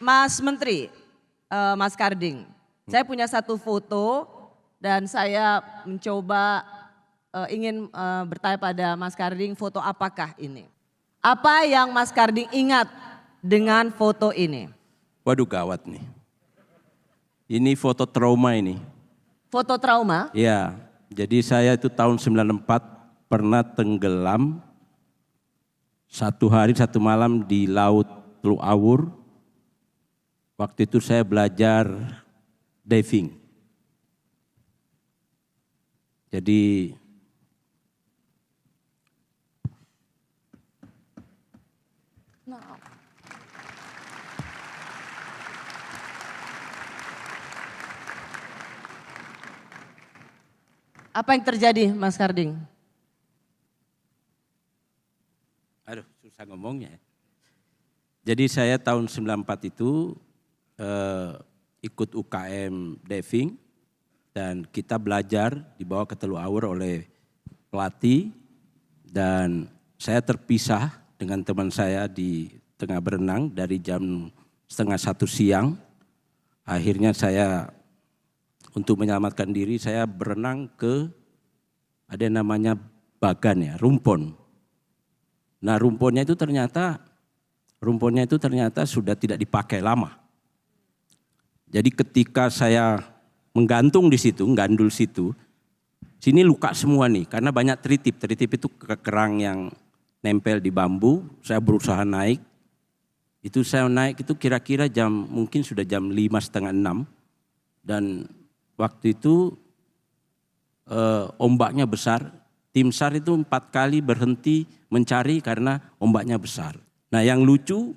Mas Menteri, Mas Karding, saya punya satu foto dan saya mencoba ingin bertanya pada Mas Karding, foto apakah ini? Apa yang Mas Karding ingat dengan foto ini? Waduh gawat nih. Ini foto trauma ini. Foto trauma? Ya, jadi saya itu tahun 94 pernah tenggelam 1 hari 1 malam di Laut Teluk Awur. Waktu itu saya belajar diving. Jadi apa yang terjadi, Mas Karding? aduh susah ngomongnya. Jadi saya tahun 94 itu ikut UKM diving dan kita belajar dibawa ke Teluk Awur oleh pelatih dan saya terpisah dengan teman saya di tengah berenang dari jam 12:30 siang. Akhirnya saya untuk menyelamatkan diri saya berenang ke ada yang namanya bagan ya, rumpon. Nah rumpunnya itu ternyata sudah tidak dipakai lama. Jadi ketika saya menggantung di situ, gandul situ, sini luka semua nih karena banyak teritip. Teritip itu kerang yang nempel di bambu. Saya berusaha naik. Itu saya naik itu kira-kira mungkin sudah jam 5:30, 6. Dan waktu itu ombaknya besar. Tim SAR itu 4 kali berhenti mencari karena ombaknya besar. Nah yang lucu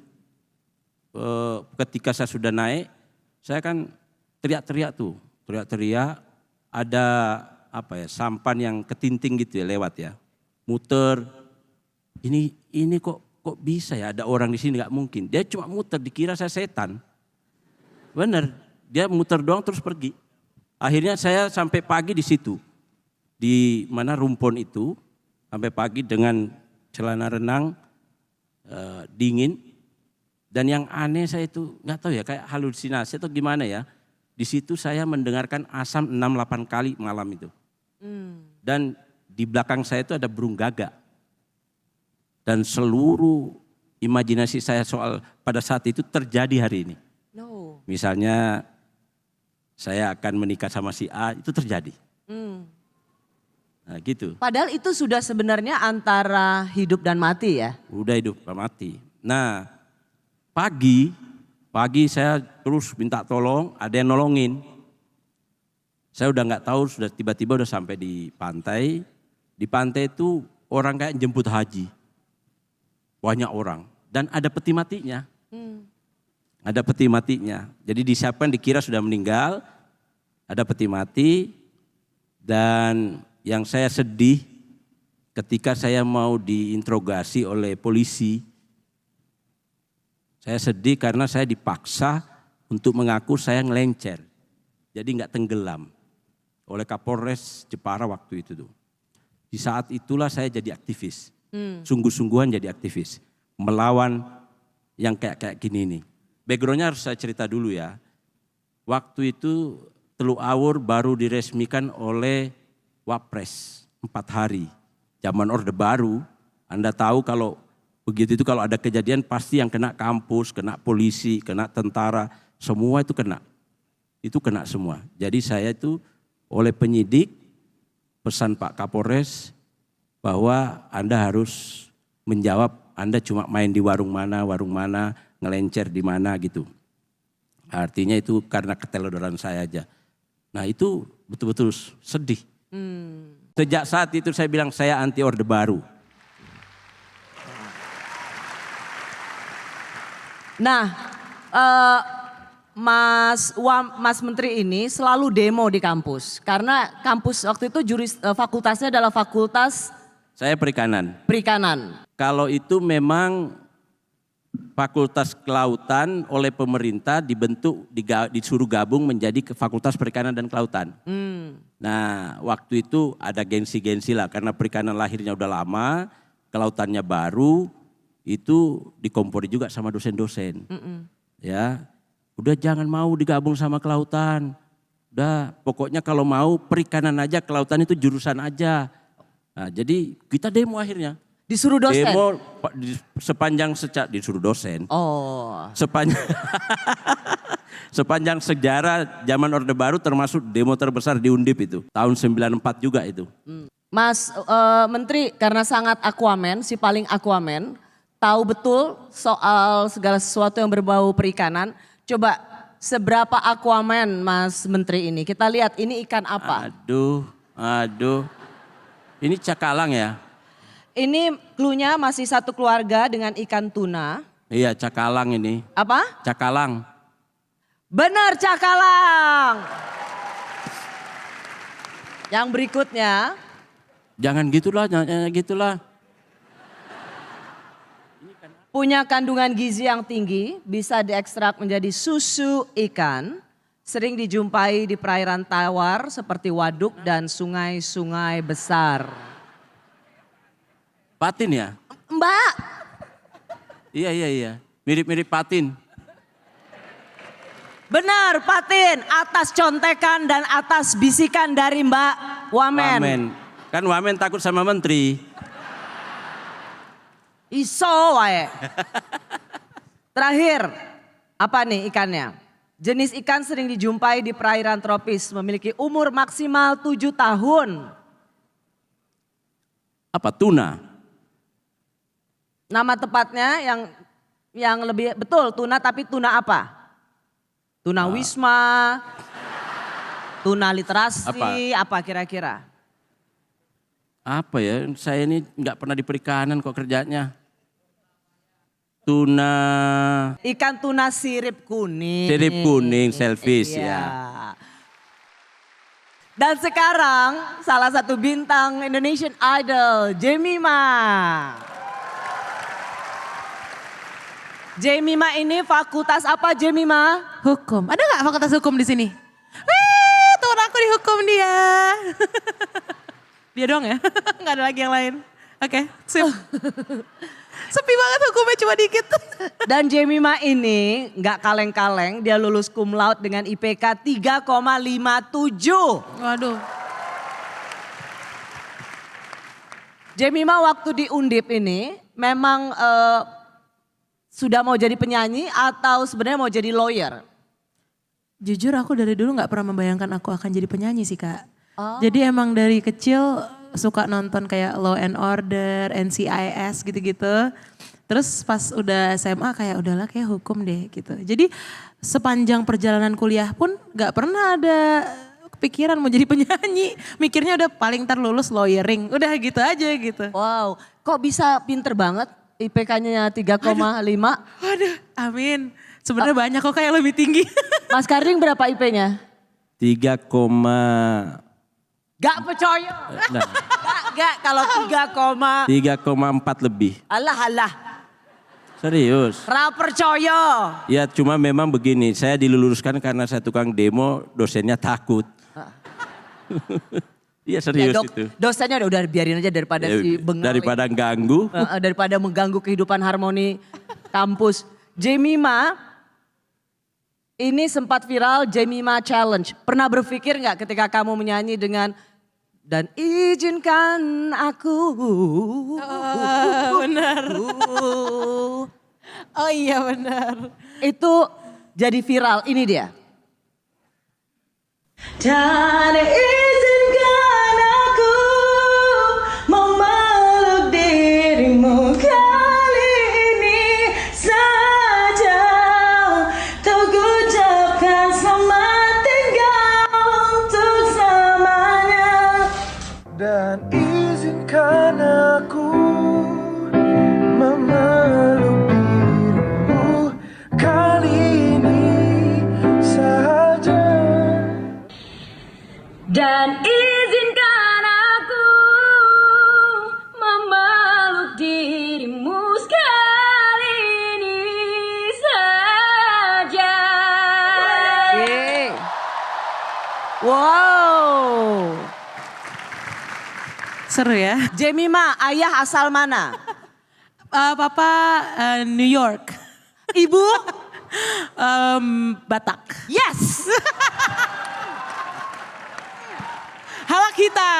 ketika saya sudah naik, saya kan teriak-teriak tuh. Teriak-teriak ada sampan yang ketinting gitu ya lewat ya. Muter, ini kok bisa ya ada orang di sini, nggak mungkin. Dia cuma muter, dikira saya setan. Bener, dia muter doang terus pergi. Akhirnya saya sampai pagi di situ. Di mana rumpon itu sampai pagi dengan celana renang dingin. Dan yang aneh saya itu nggak tahu ya kayak halusinasi atau gimana ya. Di situ saya mendengarkan asam 6-8 kali malam itu. Dan di belakang saya itu ada burung gagak. Dan seluruh imajinasi saya soal pada saat itu terjadi hari ini. No. Misalnya saya akan menikah sama si A, itu terjadi. Nah gitu. Padahal itu sudah sebenarnya antara hidup dan mati ya? Udah hidup dan mati. Nah pagi saya terus minta tolong, ada yang nolongin. Saya udah nggak tahu, sudah tiba-tiba udah sampai di pantai. Di pantai itu orang kayak jemput haji. Banyak orang. Dan ada peti matinya. Ada peti matinya. Jadi disiapkan dikira sudah meninggal. Ada peti mati. Dan yang saya sedih ketika saya mau diinterogasi oleh polisi. Saya sedih karena saya dipaksa untuk mengaku saya ngelencer. Jadi nggak tenggelam oleh Kapolres Jepara waktu itu tuh. Di saat itulah saya jadi aktivis. Sungguh-sungguhan jadi aktivis. Melawan yang kayak gini nih. Backgroundnya harus saya cerita dulu ya. Waktu itu Teluk Awur baru diresmikan oleh Wapres 4 hari. Zaman Orde Baru, Anda tahu kalau begitu itu kalau ada kejadian pasti yang kena kampus, kena polisi, kena tentara, semua itu kena. Itu kena semua. Jadi saya itu oleh penyidik pesan Pak Kapolres bahwa Anda harus menjawab Anda cuma main di warung mana, ngelencer di mana gitu. Artinya itu karena keteledoran saya aja. Nah itu betul-betul sedih. Sejak saat itu saya bilang saya anti Orde Baru. Nah, Mas Menteri ini selalu demo di kampus. Karena kampus waktu itu fakultasnya adalah fakultas Saya perikanan. perikanan. Kalau itu memang fakultas kelautan oleh pemerintah dibentuk, disuruh gabung menjadi fakultas perikanan dan kelautan. Nah waktu itu ada gengsi-gengsi lah karena perikanan lahirnya udah lama, kelautannya baru, itu dikompori juga sama dosen-dosen. Ya, Udah jangan mau digabung sama kelautan. Udah pokoknya kalau mau perikanan aja, kelautan itu jurusan aja. Nah, jadi kita demo akhirnya. Disuruh dosen? Demo disuruh dosen. Oh. Sepanjang sejarah zaman Orde Baru termasuk demo terbesar di Undip itu. Tahun 94 juga itu. Mas Menteri karena sangat Aquaman, si paling Aquaman, tahu betul soal segala sesuatu yang berbau perikanan. Coba seberapa Aquaman Mas Menteri ini? Kita lihat ini ikan apa? Aduh. Ini cakalang ya? Ini cluenya masih satu keluarga dengan ikan tuna. Iya cakalang ini. Apa? Cakalang. Benar cakalang. Yang berikutnya. Jangan gitulah. Punya kandungan gizi yang tinggi, bisa diekstrak menjadi susu ikan. Sering dijumpai di perairan tawar seperti waduk dan sungai-sungai besar. Patin ya? Mbak. Iya. Mirip-mirip patin. Benar patin, atas contekan dan atas bisikan dari Mbak Wamen. Kan Wamen takut sama menteri. Iso wae. Terakhir, apa nih ikannya? Jenis ikan sering dijumpai di perairan tropis, memiliki umur maksimal 7 tahun. Apa tuna? Nama tepatnya yang lebih betul tuna, tapi tuna apa? Tuna Wisma, tuna literasi, apa kira-kira? Apa ya, saya ini nggak pernah di perikanan kok kerjanya. Tuna. Ikan tuna sirip kuning. Sirip kuning, shellfish iya. ya. Dan sekarang salah satu bintang Indonesian Idol, Jemima. Jemima ini fakultas apa Jemima? Hukum. Ada nggak fakultas hukum di sini? Wih, temen aku dihukum dia. Dia doang ya? Nggak ada lagi yang lain. Oke, sip. Sepi banget hukumnya cuma dikit. Dan Jemima ini nggak kaleng-kaleng, dia lulus cum laude dengan IPK 3,57. Waduh. Jemima waktu di Undip ini memang sudah mau jadi penyanyi atau sebenarnya mau jadi lawyer? Jujur aku dari dulu nggak pernah membayangkan aku akan jadi penyanyi sih Kak. Oh. Jadi emang dari kecil suka nonton kayak Law and Order, NCIS gitu-gitu. Terus pas udah SMA kayak udahlah kayak hukum deh gitu. Jadi sepanjang perjalanan kuliah pun gak pernah ada kepikiran mau jadi penyanyi. Mikirnya udah paling ntar lulus lawyering, udah gitu aja gitu. Wow, kok bisa pinter banget IPK-nya 3,5? Waduh, amin. Sebenarnya banyak kok kayak lebih tinggi. Mas Karding berapa IP-nya? 3, Gak percaya. Gak kalau 3,4 lebih. Alah. Serius. Ra percaya. Ya cuma memang begini, saya diluluskan karena saya tukang demo, dosennya takut. Iya serius Ya, itu. Dosennya udah biarin aja daripada si bengal. Daripada ganggu. Daripada mengganggu kehidupan harmoni kampus. Jemima ini sempat viral Jemima Challenge. Pernah berpikir nggak ketika kamu menyanyi dengan dan izinkan aku. Benar. Oh iya benar. Itu jadi viral, ini dia. Dan izinkan aku memeluk dirimu kali ini saja. Untuk ucapkan selamat tinggal untuk selamanya. Dan izinkan aku memeluk dirimu kali ini saja. Dan izinkan aku memeluk dirimu sekali ini saja. Yeay. Wow. Seru ya. Jemima, ayah asal mana? Papa New York. Ibu? Batak. Yes. Halo kita.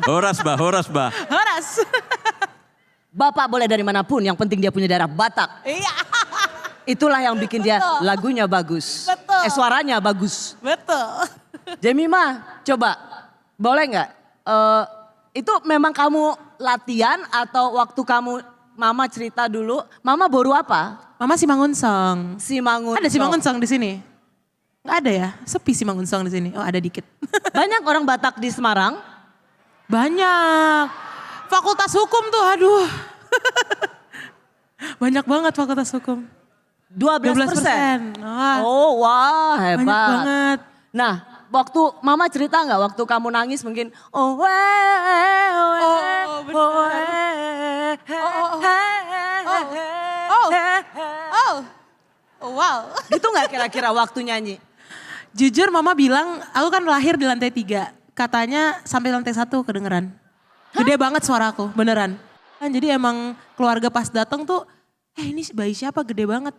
Horas bah. Horas. Bapak boleh dari manapun, yang penting dia punya daerah Batak. Iya. Itulah yang bikin dia lagunya bagus. Betul. Suaranya bagus. Betul. Jemima, coba boleh nggak? Itu memang kamu latihan atau waktu kamu mama cerita dulu, mama boru apa? Mama Simangunsong. Simangun. Ada Simangunsong di sini? Nggak ada ya? Sepi Simangunsong di sini. Oh ada dikit. Banyak orang Batak di Semarang. Banyak. Fakultas hukum tuh aduh. Banyak banget fakultas hukum. 12%. Wah, Oh wah hebat. banyak banget. Nah waktu mama cerita nggak waktu kamu nangis mungkin oh Oh wow. gitu nggak kira-kira waktu nyanyi? Jujur mama bilang aku kan lahir di lantai 3. Katanya sampai lantai 1 kedengeran. Gede banget suaraku beneran. Kan jadi emang keluarga pas datang tuh ini bayi siapa gede banget.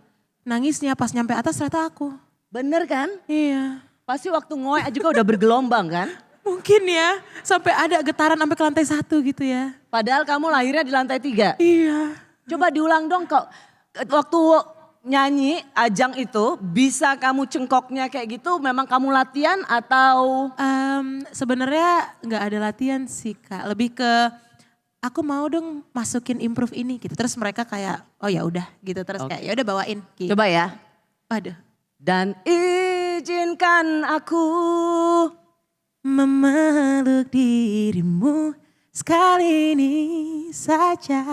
Nangisnya pas nyampe atas ternyata aku. Bener kan? Iya. Pasti waktu ngoek juga udah bergelombang kan? Mungkin ya sampai ada getaran sampai ke lantai 1 gitu ya. Padahal kamu lahirnya di lantai 3. Iya. Coba diulang dong kok. Waktu nyanyi ajang itu bisa kamu cengkoknya kayak gitu memang kamu latihan atau? Sebenarnya nggak ada latihan sih Kak. Lebih ke aku mau dong masukin improve ini gitu. Terus mereka kayak oh ya udah gitu terus kayak ya udah bawain. Gitu. Coba ya. Waduh. Dan izinkan aku Memeluk dirimu sekali ini saja.